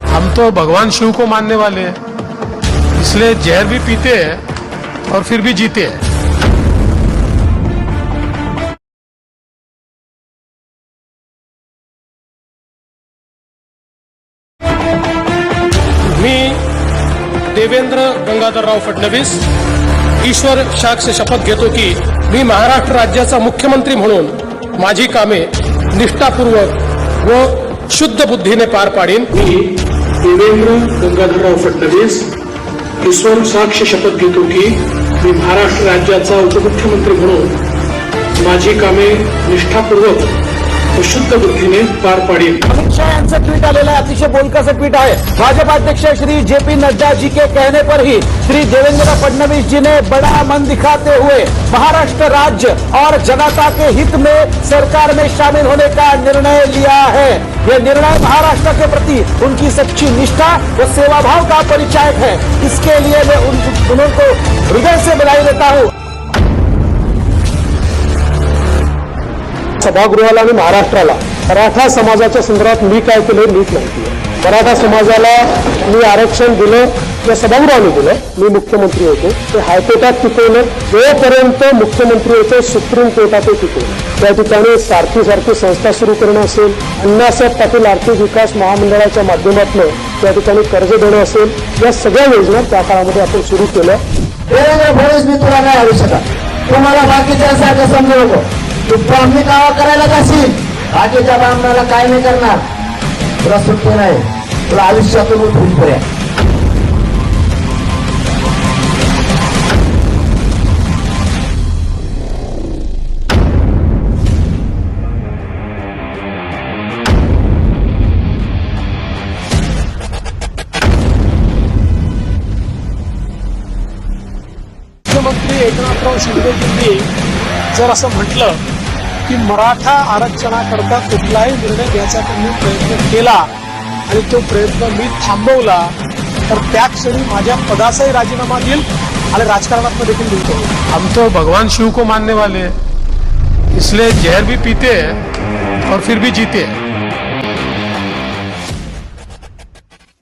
हम तो भगवान शिव को मानने वाले हैं, इसलिए जहर भी पीते हैं और फिर भी जीते हैं। मी देवेंद्र गंगाधरराव फडणवीस ईश्वर साक्ष शपथ घेतो की मी महाराष्ट्र राज्याचा मुख्यमंत्री म्हणून माझी कामे निष्ठापूर्वक व शुद्ध बुद्धीने पार पाडीन। मी देवेंद्र गंगाधरराव फडणवीस ईश्वर साक्ष शपथ घेतो की मी महाराष्ट्र राज्याचा उपमुख्यमंत्री म्हणून माझी कामे निष्ठापूर्वक व शुद्ध बुद्धीने पार पाडीन। अमित शाह यांचं ट्वीट आलेलं आहे, अतिशय बोलकं ट्वीट आहे। भाजपा अध्यक्ष श्री जेपी नड्डा जी के कहने पर ही श्री देवेंद्र फडणवीस जी ने बड़ा मन दिखाते हुए महाराष्ट्र राज्य और जनता के हित में सरकार में शामिल होने का निर्णय लिया है। यह निर्णय महाराष्ट्र के प्रति उनकी सच्ची निष्ठा व सेवाभाव का परिचायक है। इसके लिए मैं उनको हृदय से बधाई देता हूँ। सभागृहाला आणि महाराष्ट्राला मराठा समाजाच्या संदर्भात मी काय केलं नीट माहिती आहे। मराठा समाजाला मी आरक्षण दिलं या सभागृहाने दिलं, मी मुख्यमंत्री होतो, ते हायकोर्टात टिकवलं, जोपर्यंत मुख्यमंत्री होते सुप्रीम कोर्टात टिकवलं। त्या ठिकाणी सारखी संस्था सुरू करणं असेल, अण्णासाहेब पाटील आर्थिक विकास महामंडळाच्या माध्यमातून त्या ठिकाणी कर्ज देणं असेल, या सगळ्या योजना त्या काळामध्ये आपण सुरू केल्या। देवेंद्र फडणवीस मी तुला नाही आणू शकत, तुम्हाला बाकीच्यांसारखं समजू नको। तू ब्राह्मणी कावा करायला जाशील, बाकीच्या ब्राह्मणाला काय नाही करणार, तुला सुट्टी नाही, तुला आयुष्यातून उठून पर्यंत। मुख्यमंत्री एकनाथराव शिंदेजींनी जर असं म्हटलं की मराठा आरक्षणाकरता कुठलाही निर्णय घ्यायचा त्यांनी प्रयत्न केला आणि तो प्रयत्न मी थांबवला तर त्या क्षणी माझ्या पदाचाही राजीनामा देईल आणि राजकारणात देखील देतो। हम तो भगवान शिव को मानने वाले हैं, इसलिए जहर भी पीते हैं और फिर भी जीते हैं।